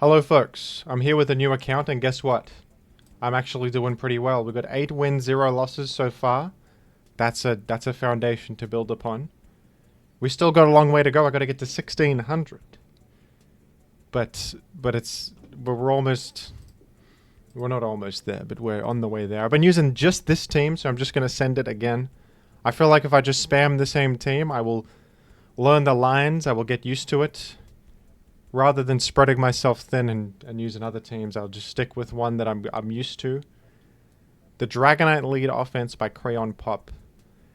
Hello folks, I'm here with a new account and guess what? I'm actually doing pretty well. We've got 8 wins, 0 losses so far. That's a foundation to build upon. We still got a long way to go. I gotta get to 1600. But we're not almost there, but we're on the way there. I've been using just this team, so I'm just gonna send it again. I feel like if I just spam the same team, I will learn the lines, I will get used to it. Rather than spreading myself thin and using other teams, I'll just stick with one that I'm used to. The Dragonite lead offense by Crayon Pop.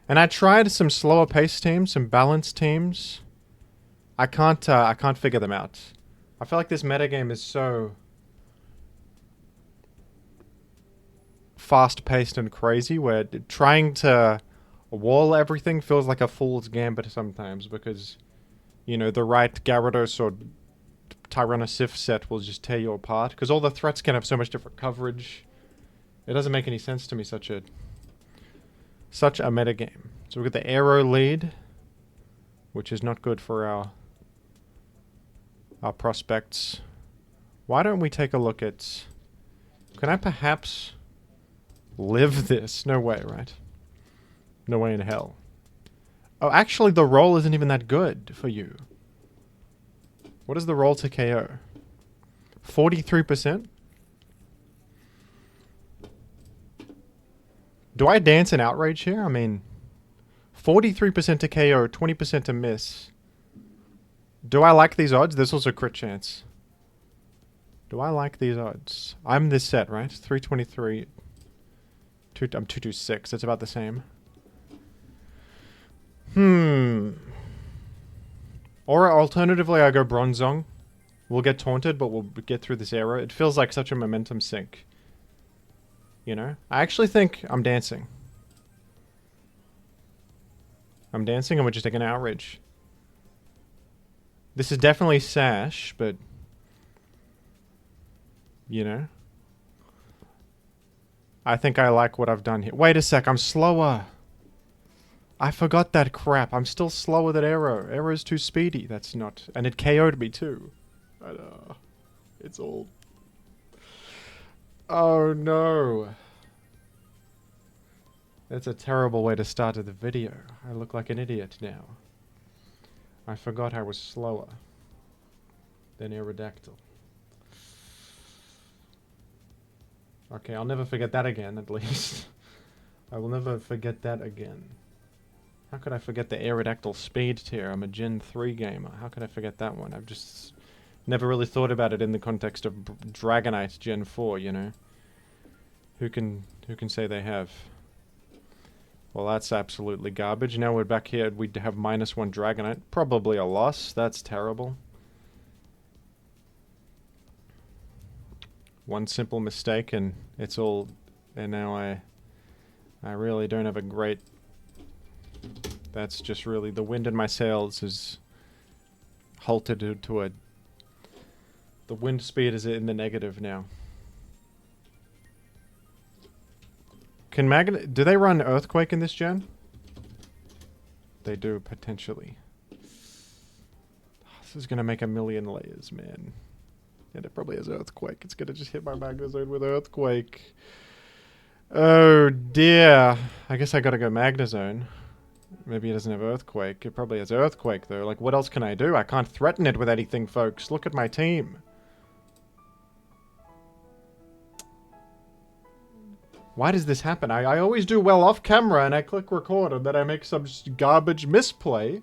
And I tried some slower pace teams, some balanced teams. I can't figure them out. I feel like this metagame is so fast-paced and crazy, where trying to wall everything feels like a fool's gambit sometimes, because, you know, the right Gyarados or Tyranitar set will just tear you apart, because all the threats can have so much different coverage. It doesn't make any sense to me, such a metagame. So we've got the Aero lead, which is not good for our prospects. Why don't we take a look at... Can I perhaps live this? No way, right? No way in hell. Oh, actually the roll isn't even that good for you. What is the roll to KO? 43%? Do I dance in outrage here? I mean, 43% to KO, 20% to miss. Do I like these odds? This was a crit chance. Do I like these odds? I'm this set, right? 323. I'm 226. That's about the same. Or alternatively, I go Bronzong. We'll get taunted, but we'll get through this era. It feels like such a momentum sink. You know? I actually think I'm dancing. I'm dancing and we're just taking an outrage. This is definitely Sash, but... You know? I think I like what I've done here. Wait a sec, I'm slower. I forgot that crap. I'm still slower than Aero. Aero's too speedy. That's not... And it KO'd me too. But, it's all... Oh no. That's a terrible way to start the video. I look like an idiot now. I forgot I was slower than Aerodactyl. Okay, I'll never forget that again, at least. I will never forget that again. How could I forget the Aerodactyl speed tier? I'm a Gen 3 gamer. How could I forget that one? I've just never really thought about it in the context of Dragonite Gen 4, you know? Who can say they have? Well, that's absolutely garbage. Now we're back here. We'd have -1 Dragonite. Probably a loss. That's terrible. One simple mistake and it's all... And now I really don't have a great... That's just really... The wind in my sails is halted to a... The wind speed is in the negative now. Can do they run Earthquake in this gen? They do, potentially. This is gonna make a million layers, man. And it probably has Earthquake. It's gonna just hit my Magnezone with Earthquake. Oh dear. I guess I gotta go Magnezone. Maybe it doesn't have Earthquake. It probably has Earthquake though. Like, what else can I do? I can't threaten it with anything, folks. Look at my team. Why does this happen? I always do well off camera and I click record and then I make some garbage misplay.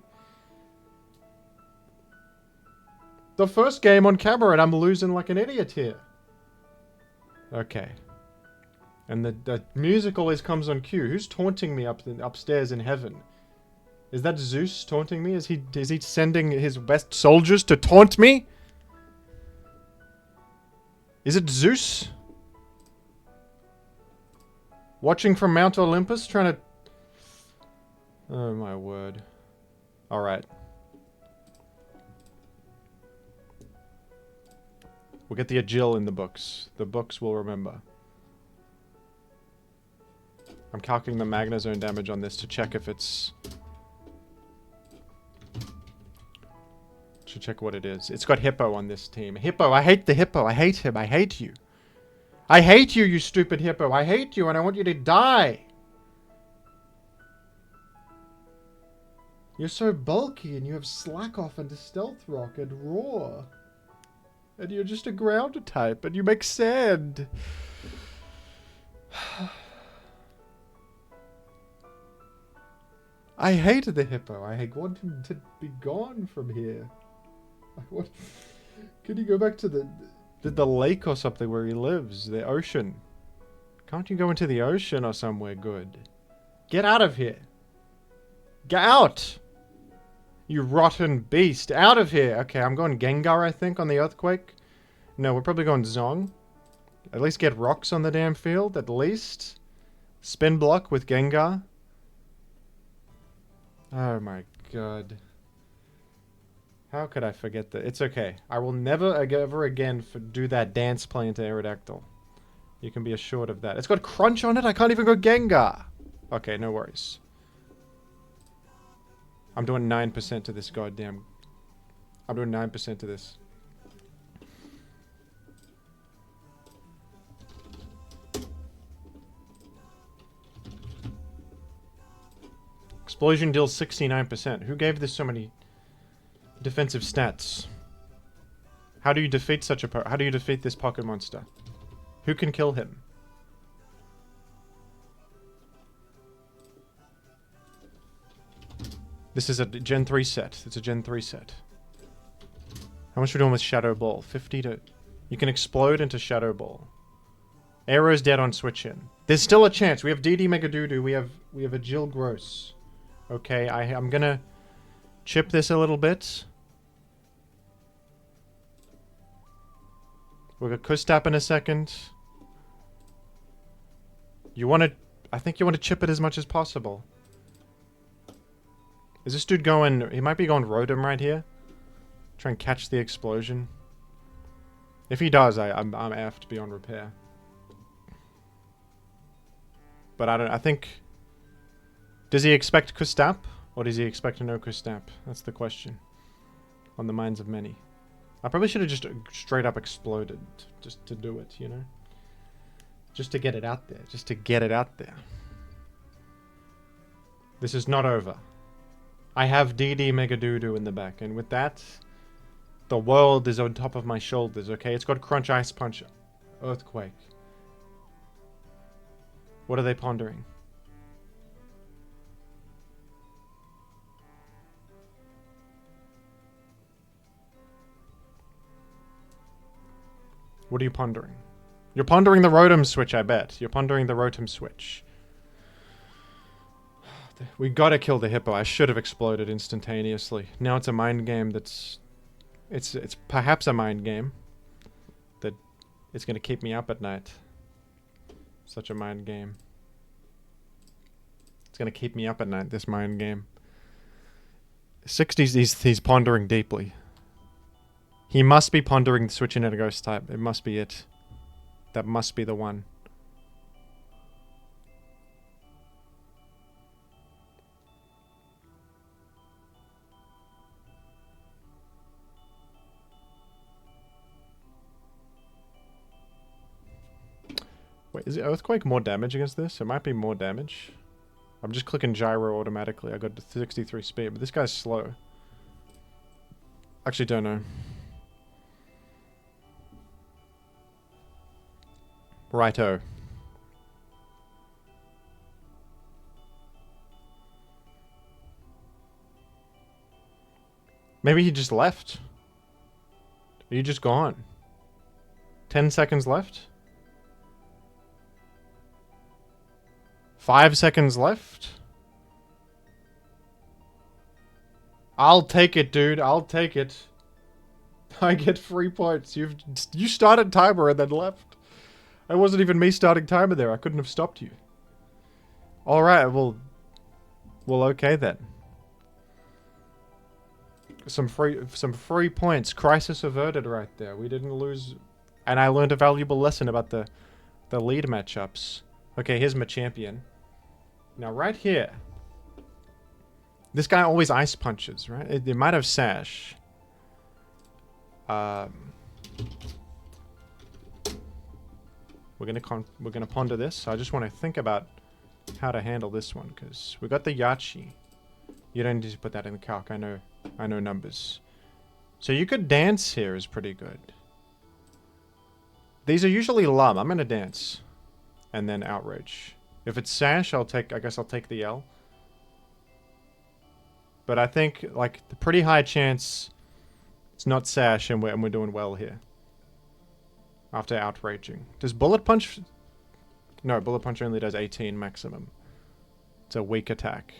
The first game on camera and I'm losing like an idiot here. Okay. And the music always comes on cue. Who's taunting me upstairs in heaven? Is that Zeus taunting me? Is he sending his best soldiers to taunt me? Is it Zeus? Watching from Mount Olympus, trying to... Oh my word. Alright. We'll get the Agile in the books. The books will remember. I'm calculating the Magnezone damage on this to check if it's... Should check what it is. It's got Hippo on this team. Hippo, I hate the Hippo. I hate him. I hate you. I hate you, you stupid Hippo. I hate you and I want you to die. You're so bulky and you have Slack Off and Stealth Rock and Roar. And you're just a ground type and you make sand. I hate the Hippo. I want him to be gone from here. Can you go back to the lake or something where he lives? The ocean. Can't you go into the ocean or somewhere good? Get out of here. Get out! You rotten beast. Out of here. Okay, I'm going Gengar, I think, on the Earthquake. No, we're probably going Zong. At least get rocks on the damn field, at least. Spin block with Gengar. Oh my god. How could I forget that? It's okay. I will never ever again do that dance play into Aerodactyl. You can be assured of that. It's got Crunch on it. I can't even go Gengar. Okay, no worries. I'm doing 9% to this goddamn... I'm doing 9% to this. Explosion deals 69%. Who gave this so many defensive stats? How do you defeat how do you defeat this pocket monster? Who can kill him? This is a Gen 3 set. It's a Gen 3 set. How much are we doing with Shadow Ball? 50 to... You can explode into Shadow Ball. Arrow's dead on switch in. There's still a chance. We have DD Megadoodoo. We have a Jill Gross. Okay, I'm gonna chip this a little bit. We'll get Kustap in a second. You want to... I think you want to chip it as much as possible. Is this dude going... He might be going Rotom right here. Try and catch the explosion. If he does, I'm effed beyond repair. But I think... Does he expect Kustap? Or does he expect no Kustap? That's the question. On the minds of many. I probably should have just straight up exploded. Just to do it, you know? Just to get it out there. Just to get it out there. This is not over. I have DD Megadoodoo in the back, and with that, the world is on top of my shoulders, okay? It's got Crunch, Ice Punch, Earthquake. What are they pondering? What are you pondering? You're pondering the Rotom switch, I bet. You're pondering the Rotom switch. We gotta kill the Hippo. I should have exploded instantaneously. Now it's a mind game that's... It's perhaps a mind game. That it's gonna keep me up at night. Such a mind game. It's gonna keep me up at night, this mind game. 60s, he's pondering deeply. He must be pondering switching into Ghost type. It must be it. That must be the one. Wait, is it Earthquake more damage against this? It might be more damage. I'm just clicking Gyro automatically. I got 63 speed, but this guy's slow. Actually, don't know. Righto. Maybe he just left. Are you just gone? 10 seconds left? 5 seconds left? I'll take it, dude. I'll take it. I get 3 points. You started timer and then left. It wasn't even me starting timer there. I couldn't have stopped you. Alright, well, okay then. Some free points. Crisis averted right there. We didn't lose. And I learned a valuable lesson about the lead matchups. Okay, here's Machampion. Now right here. This guy always ice punches, right? It might have Sash. We're gonna ponder this. I just want to think about how to handle this one, because we got the Yachi. You don't need to put that in the calc. I know numbers. So you could dance here is pretty good. These are usually lum. I'm gonna dance, and then outrage. If it's sash, I guess I'll take the L. But I think like the pretty high chance it's not sash, and we're doing well here. After outraging, does bullet punch? No, bullet punch only does 18 maximum. It's a weak attack.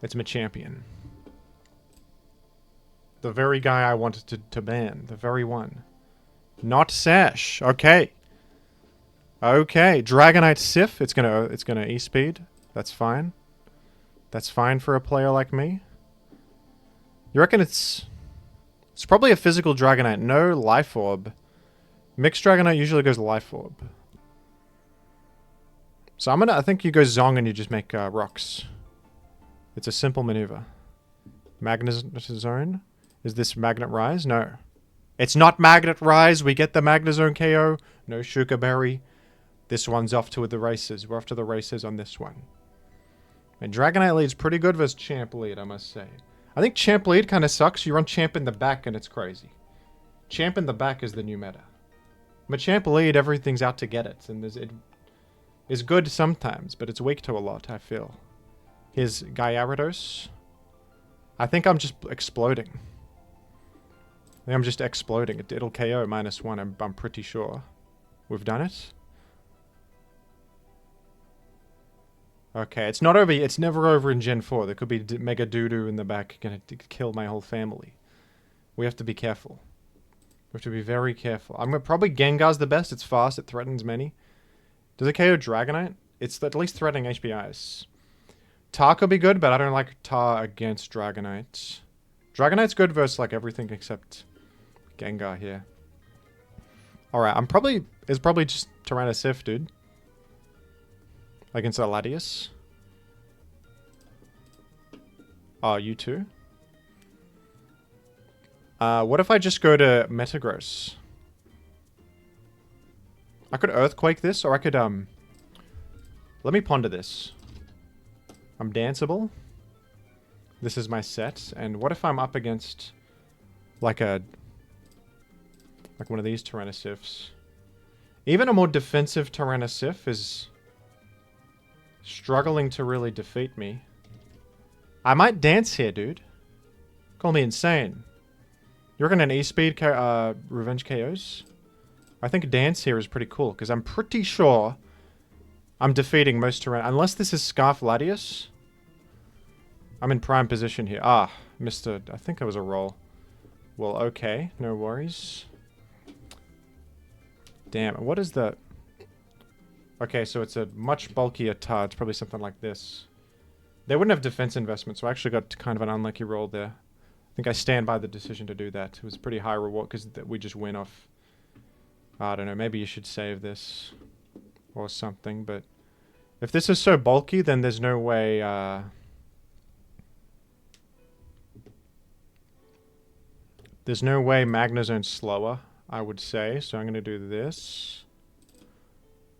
It's Machampion. The very guy I wanted to ban. The very one. Not sash. Okay. Okay. Dragonite Sif. It's gonna E-speed. That's fine. That's fine for a player like me. You reckon it's probably a physical Dragonite. No Life Orb. Mixed Dragonite usually goes Life Orb. So I think you go Zong and you just make rocks. It's a simple maneuver. Magnet Zone. Is this Magnet Rise? No. It's not Magnet Rise. We get the Magnezone KO. No Sugar Berry. This one's off to the races. We're off to the races on this one. And Dragonite lead's pretty good versus Champ lead, I must say. I think Champ lead kind of sucks. You run Champ in the back and it's crazy. Champ in the back is the new meta. Machamp lead, everything's out to get it. And it is good sometimes, but it's weak to a lot, I feel. Here's Gyarados. I think I'm just exploding. I think I'm just exploding. It'll KO -1, I'm pretty sure. We've done it. Okay, it's not over. It's never over in Gen 4. There could be Mega Doodoo in the back gonna kill my whole family. We have to be careful. We have to be very careful. Probably Gengar's the best. It's fast. It threatens many. Does it KO Dragonite? It's at least threatening HBIs. Tar could be good, but I don't like Tar against Dragonite. Dragonite's good versus like everything except Gengar here. Alright, it's probably just Tyrannosif, dude. Against a Latias. Oh, you too? What if I just go to Metagross? I could Earthquake this, or I could, let me ponder this. I'm danceable. This is my set. And what if I'm up against, like one of these Tyrannosifs? Even a more defensive Tyrannosif is struggling to really defeat me. I might dance here, dude. Call me insane. You reckon an E-speed Revenge KOs? I think dance here is pretty cool, because I'm pretty sure I'm defeating most Tyrann... Unless this is Scarf Latias. I'm in prime position here. Ah, I think it was a roll. Well, okay. No worries. Damn, what is the... Okay, so it's a much bulkier Tar. It's probably something like this. They wouldn't have defense investment, so I actually got kind of an unlucky roll there. I think I stand by the decision to do that. It was a pretty high reward, because we just win off... I don't know, maybe you should save this. Or something, but... If this is so bulky, then there's no way, There's no way Magnezone's slower, I would say. So I'm going to do this.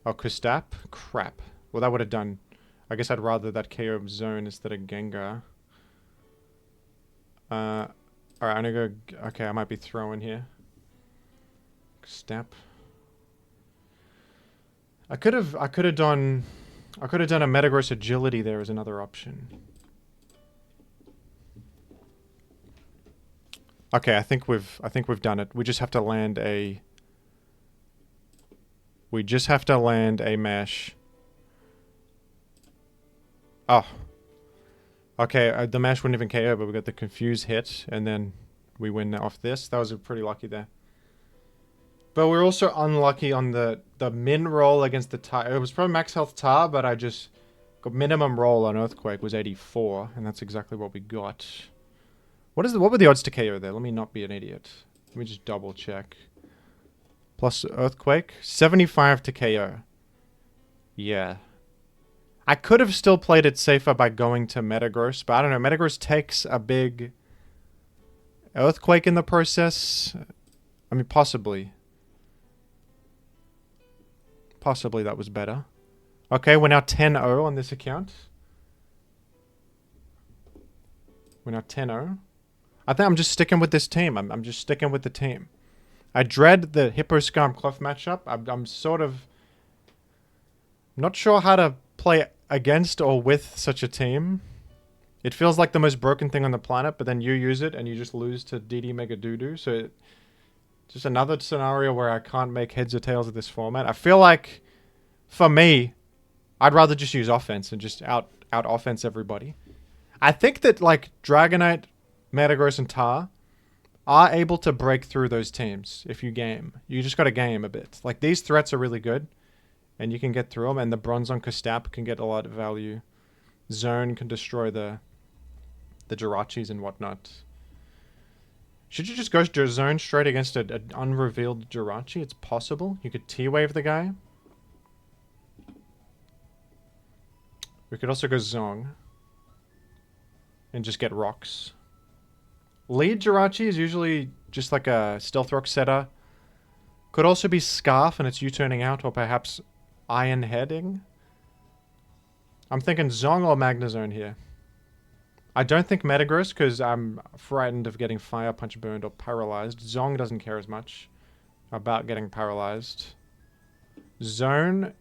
Oh, Kristap? Crap. Well, that would have done... I guess I'd rather that KO Zone instead of Gengar. Alright, I'm going to go... Okay, I might be throwing here. Kristap. I could have done a Metagross Agility there as another option. Okay, I think we've done it. We just have to land a mash. Oh. Okay, the mash wouldn't even KO, but we got the confuse hit, and then we win off this. That was pretty lucky there. But we're also unlucky on the min roll against the Tar. It was probably max health Tar, but I just got minimum roll on Earthquake was 84, and that's exactly what we got. What were the odds to KO there? Let me not be an idiot. Let me just double check. Plus Earthquake, 75 to KO. Yeah. I could have still played it safer by going to Metagross, but I don't know. Metagross takes a big earthquake in the process. I mean, possibly. Possibly that was better. Okay, we're now 10-0 on this account. We're now 10-0. I think I'm just sticking with this team. I'm just sticking with the team. I dread the Hippo Skarmory matchup. I'm sort of not sure how to play against or with such a team. It feels like the most broken thing on the planet, but then you use it and you just lose to DD Mega Doodoo. So just another scenario where I can't make heads or tails of this format. I feel like, for me, I'd rather just use offense and just out offense everybody. I think that like Dragonite, Metagross, and Tar are able to break through those teams if you game. You just got to game a bit. Like these threats are really good, and you can get through them. And the bronze on Kostap can get a lot of value. Zone can destroy the Jirachis and whatnot. Should you just go zone straight against an unrevealed Jirachi? It's possible. You could T-Wave the guy. We could also go Zong. And just get rocks. Lead Jirachi is usually just like a Stealth Rock setter. Could also be Scarf and it's U-turning out, or perhaps Iron Heading. I'm thinking Zong or Magnezone here. I don't think Metagross because I'm frightened of getting Fire Punch burned or paralyzed. Zong doesn't care as much about getting paralyzed. Zone.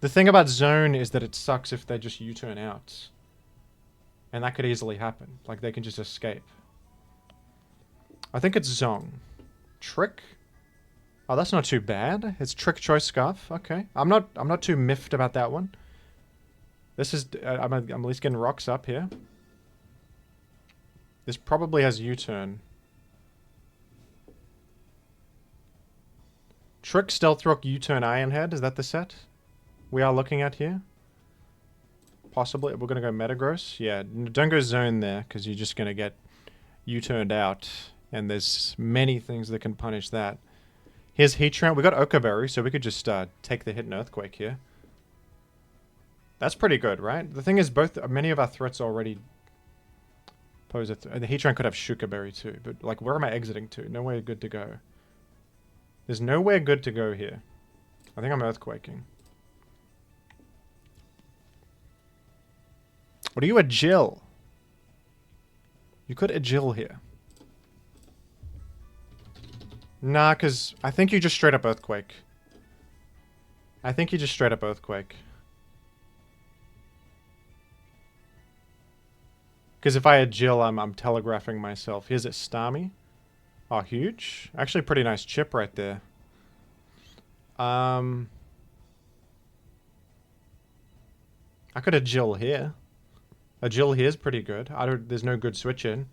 The thing about Zone is that it sucks if they just U-turn out. And that could easily happen. Like they can just escape. I think it's Zong. Trick? Oh, that's not too bad. It's Trick Choice Scarf. Okay. I'm not too miffed about that one. This is I'm at least getting rocks up here. This probably has U-turn. Trick, Stealth Rock, U-turn, Iron Head. Is that the set we are looking at here? Possibly. We're going to go Metagross. Yeah, don't go Zone there because you're just going to get U-turned out. And there's many things that can punish that. Here's Heatran. We got Okaberry, so we could just take the hit and Earthquake here. That's pretty good, right? The thing is, many of our threats already pose a the Heatran could have Shukaberry too, but like, where am I exiting to? Nowhere good to go. There's nowhere good to go here. I think I'm Earthquaking. What are you, a Jill? You could a Jill here. Nah, because I think you just straight up Earthquake. I think you just straight up Earthquake. Because if I had Jill, I'm telegraphing myself. Here's it, Starmie. Oh, huge. Actually, pretty nice chip right there. I could have Jill here. A Jill here is pretty good. There's no good switch in.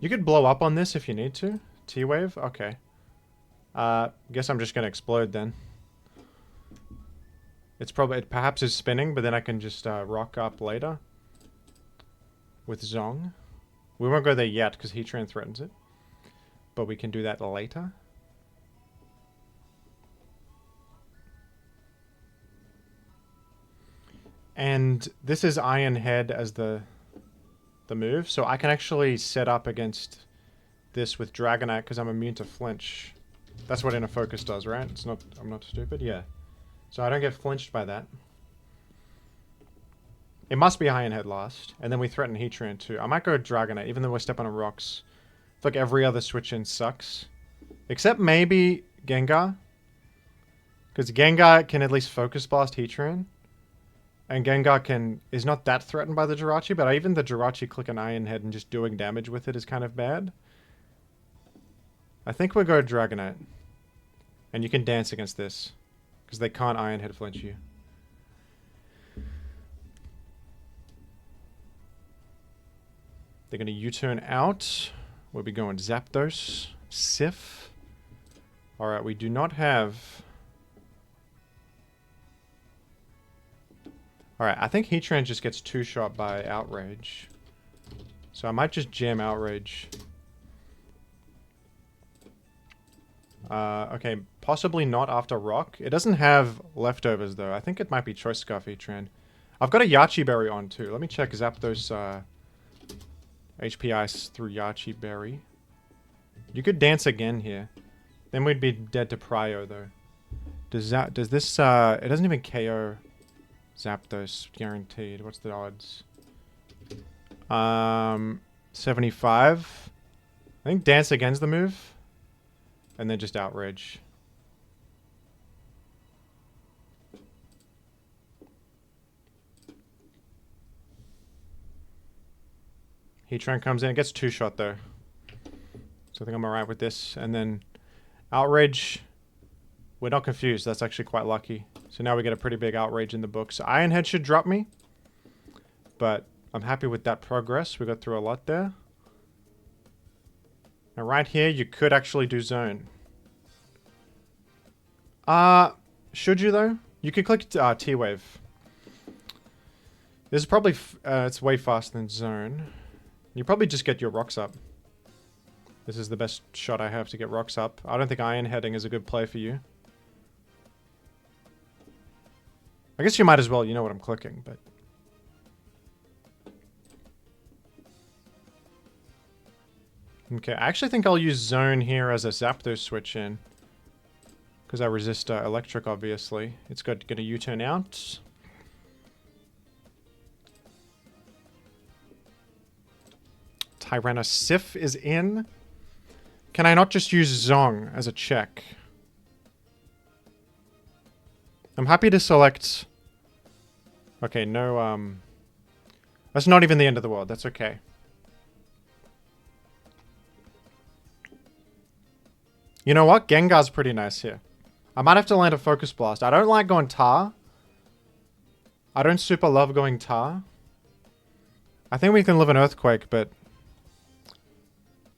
You could blow up on this if you need to. T-Wave? Okay. Guess I'm just going to explode then. It perhaps is spinning, but then I can just rock up later. With Zong. We won't go there yet because Heatran threatens it. But we can do that later. And this is Iron Head as the move. So I can actually set up against this with Dragonite because I'm immune to flinch. That's what Inner Focus does, right? I'm not stupid? Yeah. So I don't get flinched by that. It must be Iron Head last. And then we threaten Heatran too. I might go Dragonite, even though we're stepping on rocks. I feel like every other switch in sucks. Except maybe Gengar. Because Gengar can at least Focus Blast Heatran. And Gengar is not that threatened by the Jirachi, but even the Jirachi clicking Iron Head and just doing damage with it is kind of bad. I think we'll go Dragonite. And you can dance against this. Because they can't Iron Head flinch you. They're going to U-turn out. We'll be going Zapdos. Sif. Alright, we do not have... Alright, I think Heatran just gets two-shot by Outrage. So I might just jam Outrage. Okay, possibly not after Rock. It doesn't have leftovers, though. I think it might be Choice Scarf Heatran. I've got a Yachi Berry on, too. Let me check Zapdos HP Ice through Yachi Berry. You could dance again here. Then we'd be dead to Prio, though. Does this, it doesn't even KO Zapdos, guaranteed. What's the odds? 75. I think Dance Again's the move. And then just Outrage. Heatran comes in. It gets 2-shot, though. So I think I'm alright with this. And then Outrage. We're not confused. That's actually quite lucky. So now we get a pretty big Outrage in the book. So Iron Head should drop me. But I'm happy with that progress. We got through a lot there. Now right here, you could actually do Zone. Should you though? You could click T-Wave. This is probably, it's way faster than Zone. You probably just get your rocks up. This is the best shot I have to get rocks up. I don't think Iron Heading is a good play for you. I guess you might as well, you know what I'm clicking, but... Okay, I actually think I'll use Zone here as a Zapdos switch in. Because I resist Electric, obviously. It's got to get a U-turn out. Tyrannosif is in. Can I not just use Zong as a check? I'm happy to select... Okay, no, that's not even the end of the world. That's okay. You know what? Gengar's pretty nice here. I might have to land a Focus Blast. I don't like going Tar. I don't super love going Tar. I think we can live an Earthquake, but...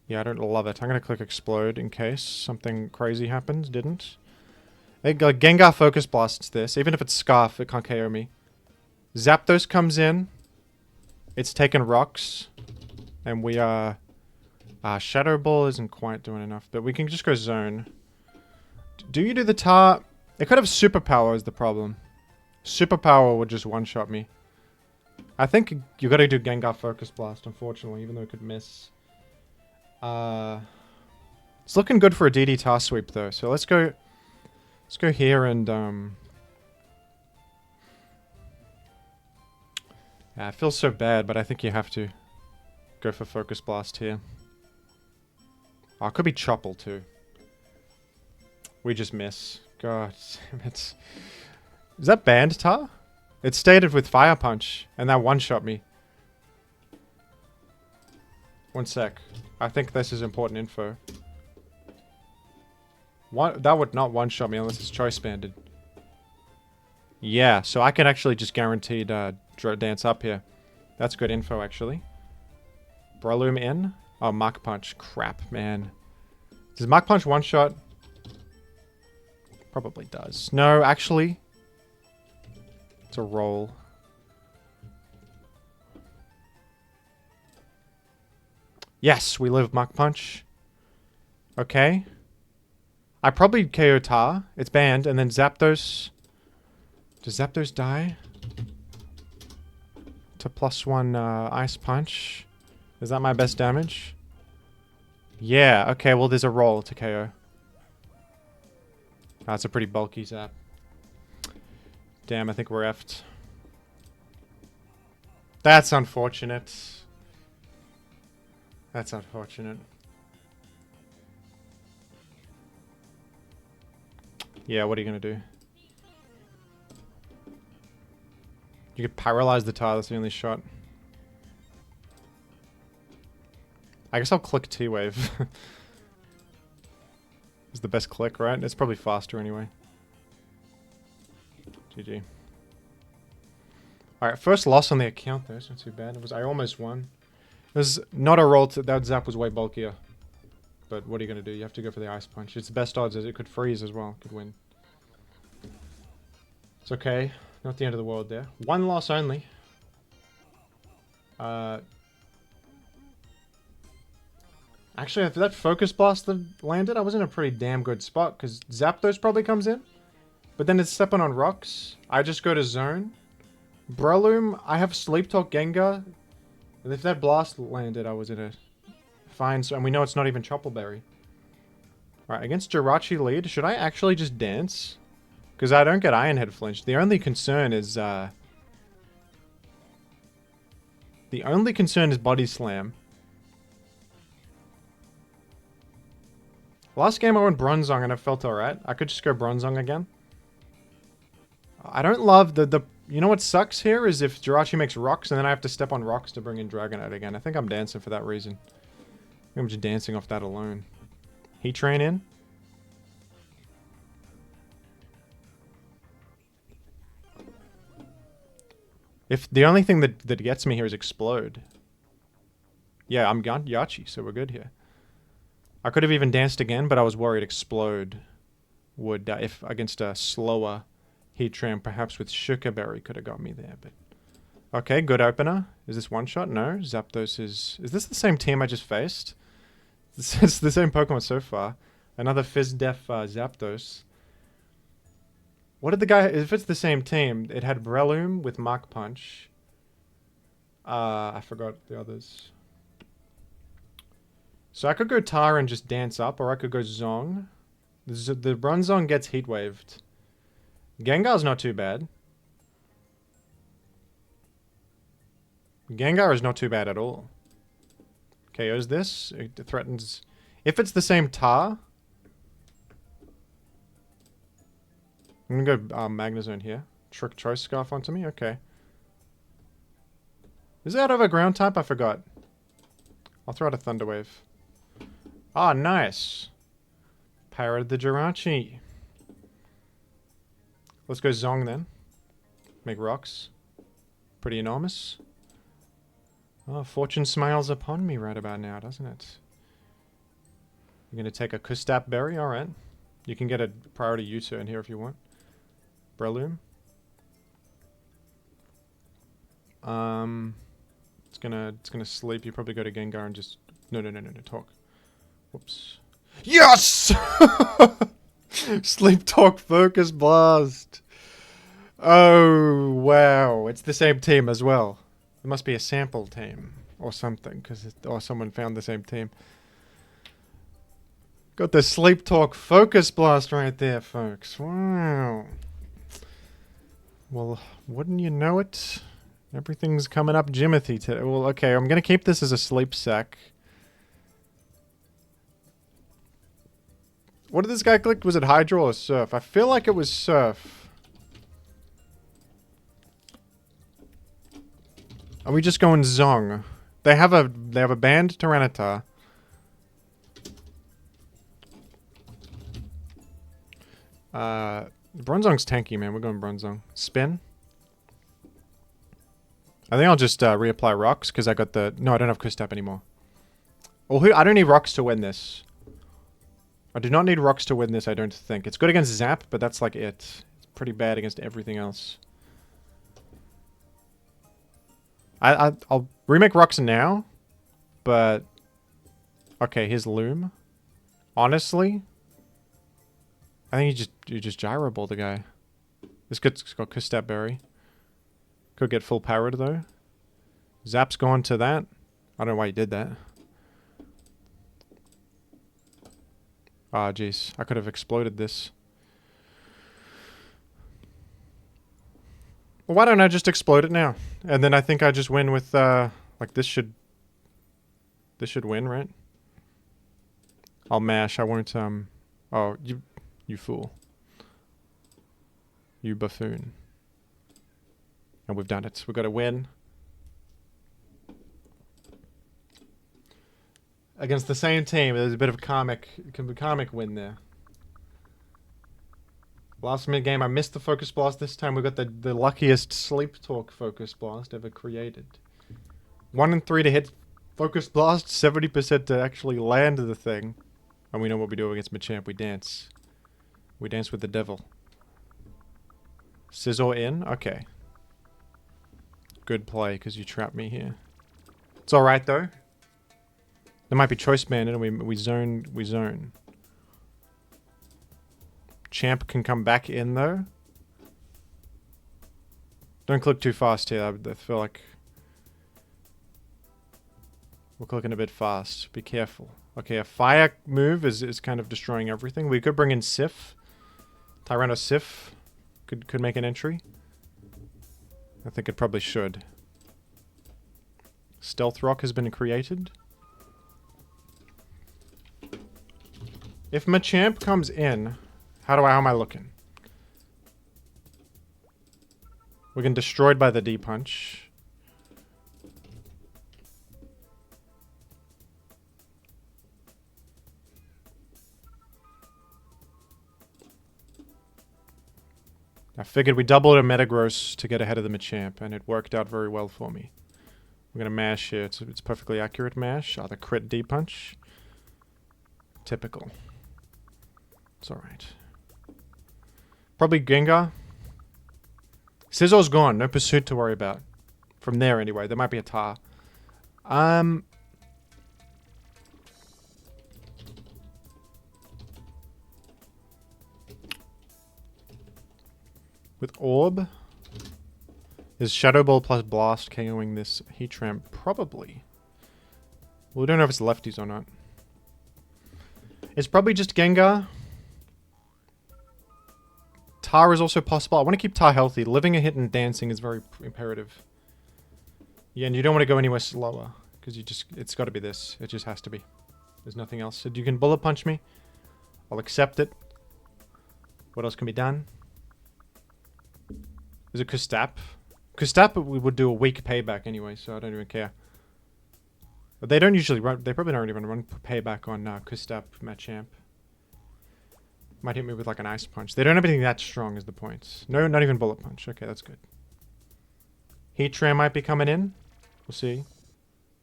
Yeah, I don't love it. I'm going to click Explode in case something crazy happens. Didn't. Gengar Focus Blasts this. Even if it's Scarf, it can't KO me. Zapdos comes in. It's taken rocks. And we are... Shadow Ball isn't quite doing enough, but we can just go Zone. Do you do the Tar? It could have Superpower is the problem. Superpower would just one-shot me. I think you got to do Gengar Focus Blast, unfortunately, even though it could miss. It's looking good for a DD Tar Sweep, though, so let's go here and, yeah, it feels so bad, but I think you have to go for Focus Blast here. Oh, it could be Chople, too. We just miss. God damn it. Is that banned, Tar? It stated with Fire Punch, and that one-shot me. One sec. I think this is important info. That would not one-shot me unless it's choice banded. Yeah, so I can actually just guaranteed dance up here. That's good info, actually. Breloom in. Oh, Mach Punch. Crap, man. Does Mach Punch one-shot? Probably does. No, actually. It's a roll. Yes, we live Mach Punch. Okay. I probably KO Tar. It's banned. And then Zapdos. Does Zapdos die? To +1 Ice Punch. Is that my best damage? Yeah, okay, well there's a roll to KO. That's a pretty bulky Zap. Damn, I think we're effed. That's unfortunate. That's unfortunate. Yeah, what are you gonna do? You could paralyze the Tar, that's the only shot. I guess I'll click T-Wave. It's the best click, right? It's probably faster anyway. GG. Alright, first loss on the account though, it's not too bad. I almost won. It was not a roll, that Zap was way bulkier. But what are you going to do? You have to go for the Ice Punch. It's the best odds as it could freeze as well, could win. It's okay, not the end of the world there. One loss only. Actually, if that Focus Blast landed, I was in a pretty damn good spot, because Zapdos probably comes in. But then it's stepping on rocks. I just go to Zone. Breloom, I have Sleep Talk Gengar. And if that Blast landed, I was in a fine... And we know it's not even Choppleberry. Alright, against Jirachi lead, should I actually just dance? Because I don't get Iron Head flinch. The only concern is... The only concern is Body Slam. Last game I went Bronzong and I felt alright. I could just go Bronzong again. I don't love the... You know what sucks here is if Jirachi makes rocks and then I have to step on rocks to bring in Dragonite again. I think I'm dancing for that reason. I think I'm just dancing off that alone. Heatran in. If the only thing that gets me here is Explode. Yeah, I'm Yachi, so we're good here. I could have even danced again, but I was worried Explode would, if against a slower Heatran, perhaps with Shukaberry could have got me there. But okay, good opener. Is this one shot? No. Zapdos is... Is this the same team I just faced? It's the same Pokemon so far. Another Fizz-Def Zapdos. What did the guy... If it's the same team, it had Breloom with Mach Punch. I forgot the others. So I could go Tar and just dance up, or I could go Zong. The Bronzong gets Heat Waved. Gengar's not too bad. Gengar is not too bad at all. KOs this. It threatens... If it's the same Tar... I'm gonna go Magnezone here. Trick Choice Scarf onto me? Okay. Is that over ground type? I forgot. I'll throw out a Thunder Wave. Ah, nice. Parried the Jirachi. Let's go Zong then. Make rocks. Pretty enormous. Oh, fortune smiles upon me right about now, doesn't it? You're going to take a Kustap Berry? Alright. You can get a priority U-turn here if you want. Breloom. It's gonna sleep. You probably go to Gengar and just... No, talk. Whoops. Yes! Sleep Talk Focus Blast. Oh, wow. It's the same team as well. It must be a sample team or something, or someone found the same team. Got the Sleep Talk Focus Blast right there, folks. Wow. Well, wouldn't you know it? Everything's coming up Jimothy today. Well, okay, I'm going to keep this as a sleep sack. What did this guy click? Was it Hydro or Surf? I feel like it was Surf. Are we just going Zong? They have a banned Tyranitar. Bronzong's tanky, man. We're going Bronzong. Spin. I think I'll just reapply rocks because I got the... No, I don't have Kustap anymore. Well, I don't need rocks to win this. I do not need rocks to win this, I don't think. It's good against Zap, but that's like it. It's pretty bad against everything else. I'll remake rocks now, but... Okay, here's Loom. Honestly... I think you just Gyro Ball the guy. This kid's got Kustap Berry. Could get full powered though. Zap's gone to that. I don't know why he did that. Ah, jeez. I could have exploded this. Well, why don't I just explode it now? And then I think I just win with, like this should win, right? I'll mash. I won't, oh, you fool. You buffoon. And we've done it. We've got a win. Against the same team, there's a bit of a comic win there. Last minute game, I missed the Focus Blast this time. We got the luckiest Sleep Talk Focus Blast ever created. 1 in 3 to hit Focus Blast, 70% to actually land the thing. And we know what we do against Machamp. We dance. We dance with the devil. Scizor in? Okay. Good play, because you trapped me here. It's alright, though. There might be choice banded and we zone. Champ can come back in though. Don't click too fast here. I feel like we're clicking a bit fast. Be careful. Okay, a fire move is kind of destroying everything. We could bring in Sif. Tyranitar Sif could make an entry. I think it probably should. Stealth Rock has been created. If Machamp comes in, how am I looking? We're getting destroyed by the D-Punch. I figured we doubled a Metagross to get ahead of the Machamp, and it worked out very well for me. We're going to mash here. It's perfectly accurate mash. Oh, the crit D-Punch. Typical. It's alright. Probably Gengar. Scissor's gone. No Pursuit to worry about. From there, anyway. There might be a Tar. With Orb. Is Shadow Ball plus Blast KOing this Heatran? Probably. Well, we don't know if it's lefties or not. It's probably just Gengar. Tar is also possible. I want to keep Tar healthy. Living a hit and dancing is very imperative. Yeah, and you don't want to go anywhere slower. Because it's got to be this. It just has to be. There's nothing else. So you can Bullet Punch me. I'll accept it. What else can be done? Is it Kustap? Kustap we would do a weak payback anyway, so I don't even care. But they don't usually run. They probably don't even run payback on Kustap Machamp. Might hit me with like an Ice Punch. They don't have anything that strong is the point. No, not even Bullet Punch. Okay, that's good. Heatran might be coming in. We'll see.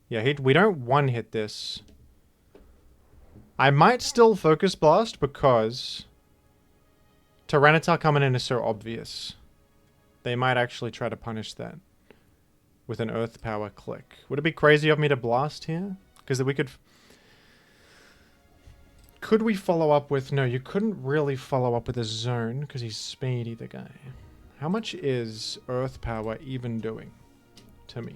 Yeah, we don't one-hit this. I might still Focus Blast because Tyranitar coming in is so obvious. They might actually try to punish that with an Earth Power click. Would it be crazy of me to Blast here? Because we could... Could we follow up with... No, you couldn't really follow up with a Zone because he's speedy, the guy. How much is Earth Power even doing to me?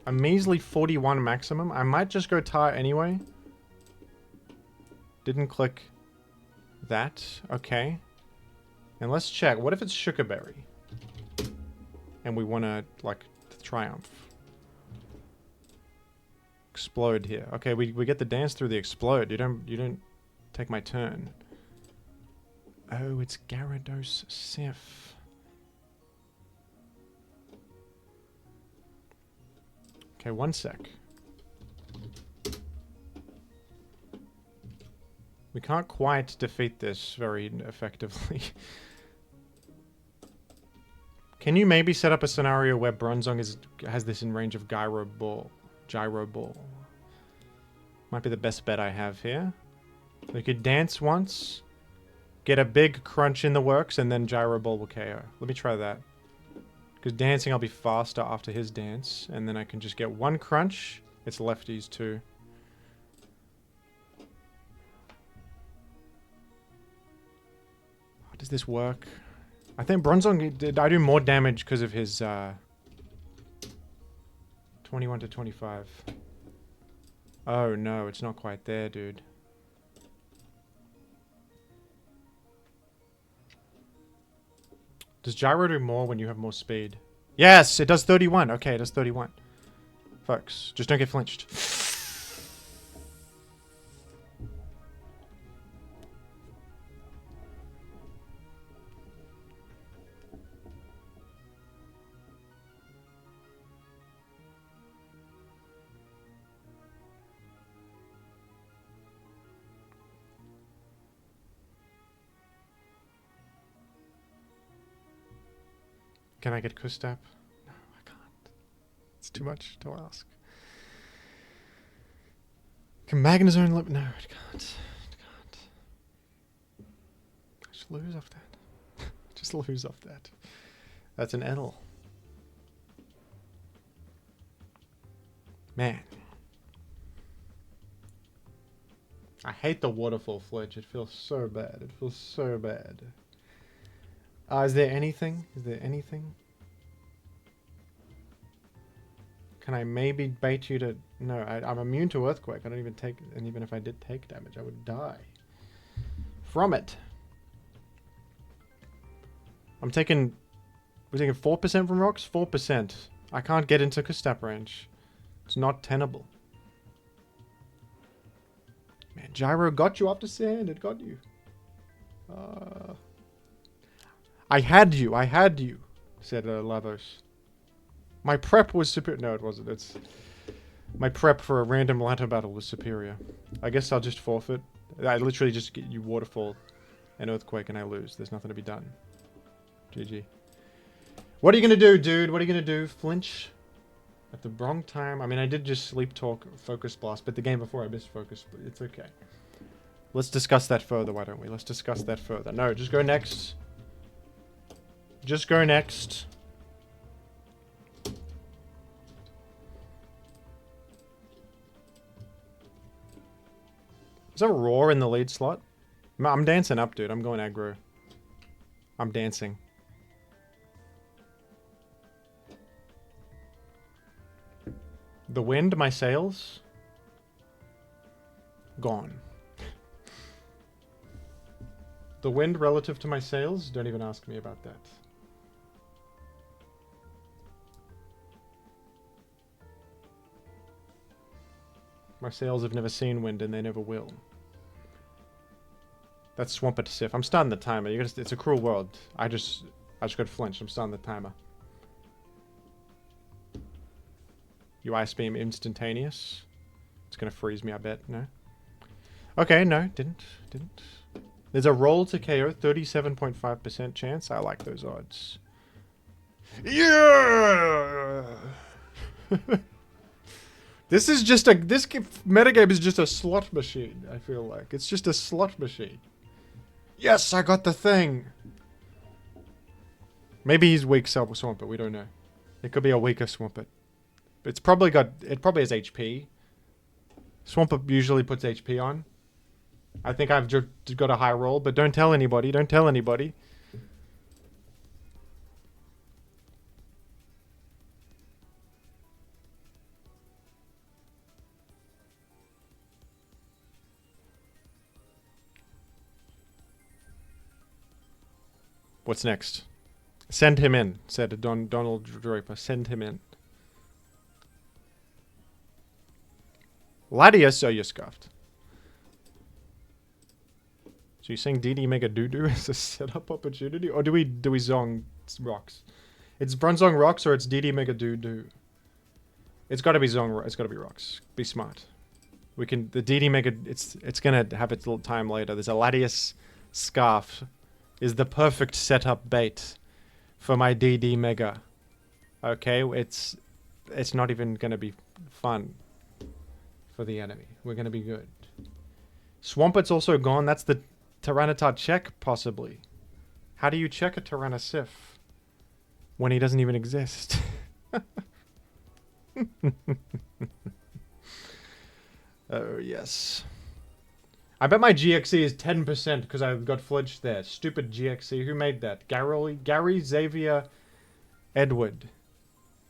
A measly 41 maximum. I might just go Tar anyway. Didn't click that. Okay. And let's check. What if it's Sugarberry? And we want to, like, Triumph. Explode here. Okay, we get the dance through the Explode. You don't take my turn. Oh, it's Gyarados Sif. Okay, one sec. We can't quite defeat this very effectively. Can you maybe set up a scenario where Bronzong has this in range of Gyro Ball? Might be the best bet I have here. We could dance once, get a big crunch in the works, and then Gyro Ball will KO. Let me try that. Because dancing I'll be faster after his dance, and then I can just get one crunch. It's lefties too. Does this work? I think Bronzong, I do more damage because of his 21 to 25. Oh no, it's not quite there, dude. Does Gyro do more when you have more speed? Yes, it does 31. Okay, it does 31. Folks, just don't get flinched. Can I get Kustap? No, I can't. It's too much to ask. Can Magnezone no, it can't. It can't. I just lose off that. Just lose off that. That's an L. Man. I hate the waterfall flinch. It feels so bad. It feels so bad. Is there anything? Is there anything? Can I maybe bait you to... No, I'm immune to Earthquake. I don't even take... And even if I did take damage, I would die from it. I'm taking... We're taking 4% from rocks? 4%. I can't get into Kustap range. It's not tenable. Man, Gyro got you up to sand. It got you. I had you, said Lavos. My prep was superior. No, it wasn't. It's my prep for a random ladder battle was superior. I guess I'll just forfeit. I literally just get you Waterfall and Earthquake and I lose. There's nothing to be done. GG. What are you gonna do, dude? What are you gonna do? Flinch? At the wrong time? I mean, I did just Sleep Talk Focus Blast, but the game before I missed Focus, but it's okay. Let's discuss that further, why don't we? Let's discuss that further. No, just go next. Just go next. Is there a roar in the lead slot? I'm dancing up, dude. I'm going aggro. I'm dancing. The wind, my sails? Gone. The wind relative to my sails? Don't even ask me about that. My sails have never seen wind and they never will. That's Swampert Sif. I'm starting the timer. It's a cruel world. I just got flinched. I'm starting the timer. You Ice Beam instantaneous. It's gonna freeze me, I bet. No. Okay, no, didn't. There's a roll to KO, 37.5% chance. I like those odds. Yeah! This metagame is just a slot machine, I feel like. It's just a slot machine. Yes, I got the thing! Maybe he's weak Swampert, we don't know. It could be a weaker Swampert. It probably has HP. Swampert usually puts HP on. I think I've got a high roll, but don't tell anybody. Don't tell anybody. What's next? Send him in, said Donald Draper. Send him in. Latias, oh, you're scuffed. So you're saying DD Mega Doo-Doo is a setup opportunity? Or do we Zong Rocks? It's Bronzong Rocks or it's DD Mega Doo-Doo? It's gotta be Zong, it's gotta be Rocks. Be smart. We can, the DD Mega, it's gonna have its little time later. There's a Latias Scarf is the perfect setup bait for my DD Mega. Okay, it's not even gonna be fun for the enemy. We're gonna be good. Swampert's also gone. That's the Tyranitar check, possibly. How do you check a Tyrannosif when he doesn't even exist? Oh, yes. I bet my GXE is 10% because I've got flinched there. Stupid GXE. Who made that? Gary Xavier Edward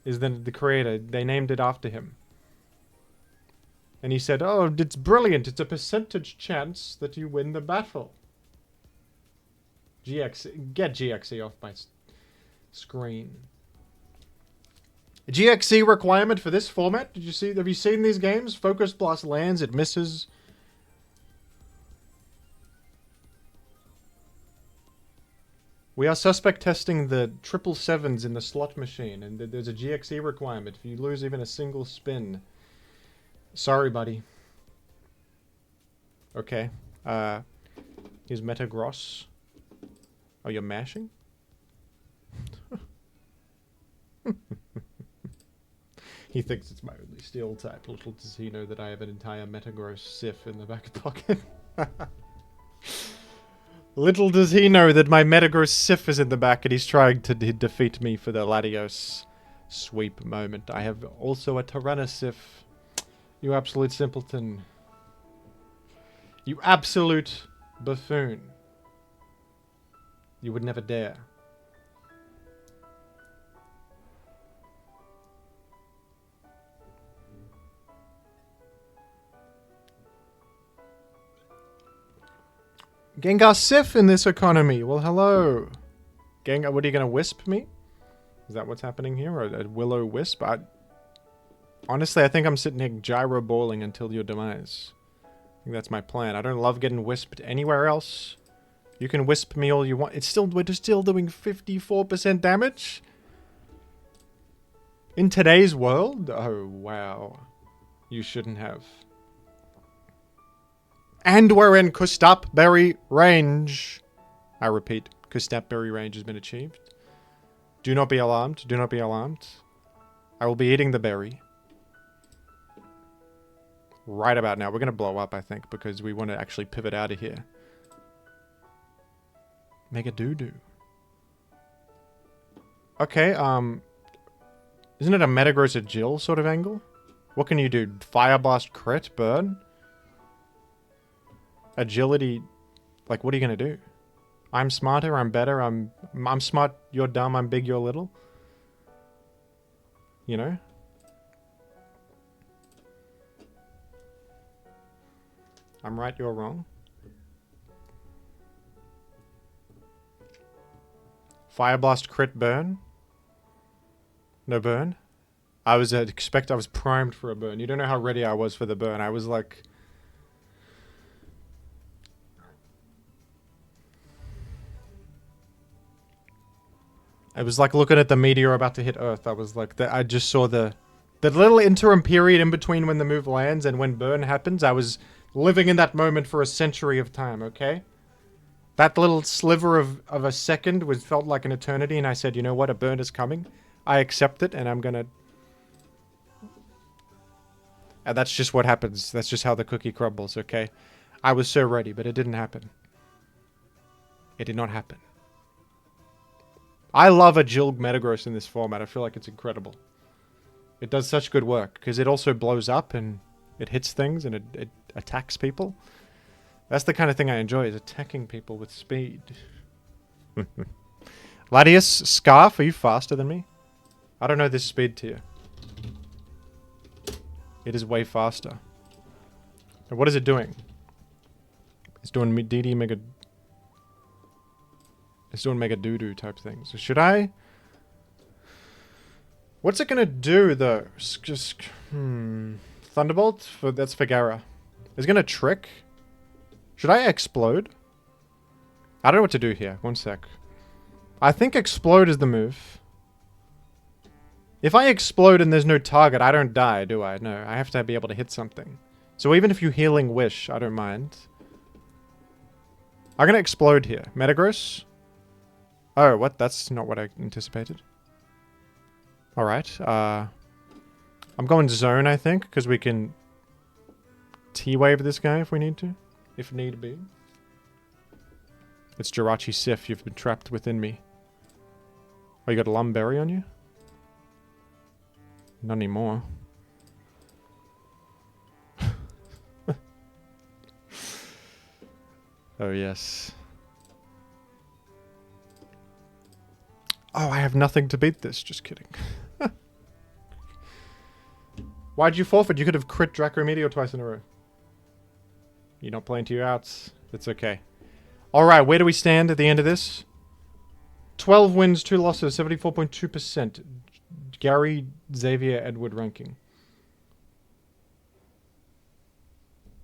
is the creator. They named it after him. And he said, oh, it's brilliant. It's a percentage chance that you win the battle. GXE. Get GXE off my screen. GXE requirement for this format? Did you see? Have you seen these games? Focus Blast lands, it misses. We are suspect testing the 777s in the slot machine, and there's a GXE requirement. If you lose even a single spin... Sorry, buddy. Okay. Here's Metagross. Oh, you're mashing? He thinks it's my only steel type. Little does he know that I have an entire Metagross Sif in the back pocket. Little does he know that my Metagross Sif is in the back and he's trying to defeat me for the Latios sweep moment. I have also a Tyrannosif. You absolute simpleton. You absolute buffoon. You would never dare. Gengar Sif in this economy. Well, hello. Gengar, what are you going to wisp me? Is that what's happening here? Or a willow wisp? Honestly, I think I'm sitting here gyro balling until your demise. I think that's my plan. I don't love getting wisped anywhere else. You can wisp me all you want. We're still doing 54% damage? In today's world? Oh, wow. You shouldn't have. And we're in Kustapberry range. I repeat, Kustapberry range has been achieved. Do not be alarmed. Do not be alarmed. I will be eating the berry. Right about now. We're going to blow up, I think, because we want to actually pivot out of here. Mega doo-doo. Okay, isn't it a Metagross at Jill sort of angle? What can you do? Fire Blast crit? Burn? Agility? Like, what are you going to do? I'm smarter, I'm better, I'm smart, you're dumb, I'm big, you're little. You know? I'm right, you're wrong. Fire Blast crit burn? No burn? I was primed for a burn. You don't know how ready I was for the burn. I was like... I was like looking at the meteor about to hit Earth. I was like, I just saw the little interim period in between when the move lands and when burn happens. I was living in that moment for a century of time, okay? That little sliver of a second felt like an eternity, and I said, you know what, a burn is coming. I accept it, and I'm gonna... And that's just what happens. That's just how the cookie crumbles, okay? I was so ready, but it didn't happen. It did not happen. I love a Jill Metagross in this format. I feel like it's incredible. It does such good work, because it also blows up, and it hits things, and it attacks people. That's the kind of thing I enjoy, is attacking people with speed. Latias, Scarf, are you faster than me? I don't know this speed tier. It is way faster. And what is it doing? It's doing DD Mega... It's doing Mega Doo-Doo type things. So should I... What's it gonna do, though? Just... Thunderbolt? That's for Gara. It's gonna trick? Should I explode? I don't know what to do here. One sec. I think explode is the move. If I explode and there's no target, I don't die, do I? No, I have to be able to hit something. So even if you healing wish, I don't mind. I'm gonna explode here. Metagross? Oh, what? That's not what I anticipated. Alright, I'm going zone, I think, because we can T-wave this guy if we need to. If need be. It's Jirachi Sif, you've been trapped within me. Oh, you got a Lumberry on you? Not anymore. Oh, yes. Oh, I have nothing to beat this. Just kidding. Why'd you forfeit? You could have crit Draco Meteor twice in a row. You're not playing to your outs. It's okay. Alright, where do we stand at the end of this? 12 wins, 2 losses, 74.2%. Gary, Xavier, Edward ranking.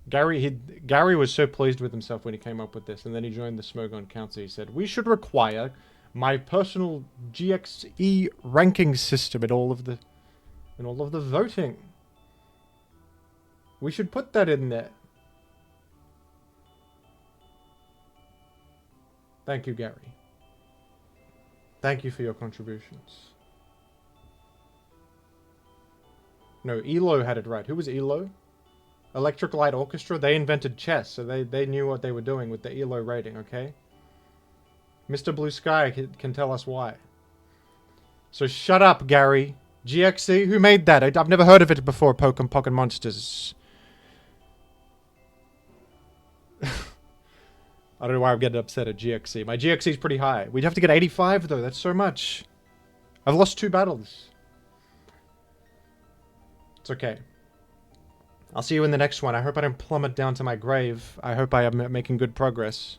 Gary was so pleased with himself when he came up with this, and then he joined the Smogon Council. He said, we should require my personal GXE ranking system in all of the voting. We should put that in there. Thank you, Gary. Thank you for your contributions. No, ELO had it right. Who was ELO? Electric Light Orchestra? They invented chess, so they knew what they were doing with the ELO rating, okay? Mr. Blue Sky can tell us why. So shut up, Gary. GXE? Who made that? I've never heard of it before, Pokken Monsters. I don't know why I'm getting upset at GXC. My GXC is pretty high. We'd have to get 85 though. That's so much. I've lost 2 battles. It's okay. I'll see you in the next one. I hope I don't plummet down to my grave. I hope I am making good progress.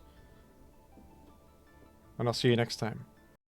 And I'll see you next time.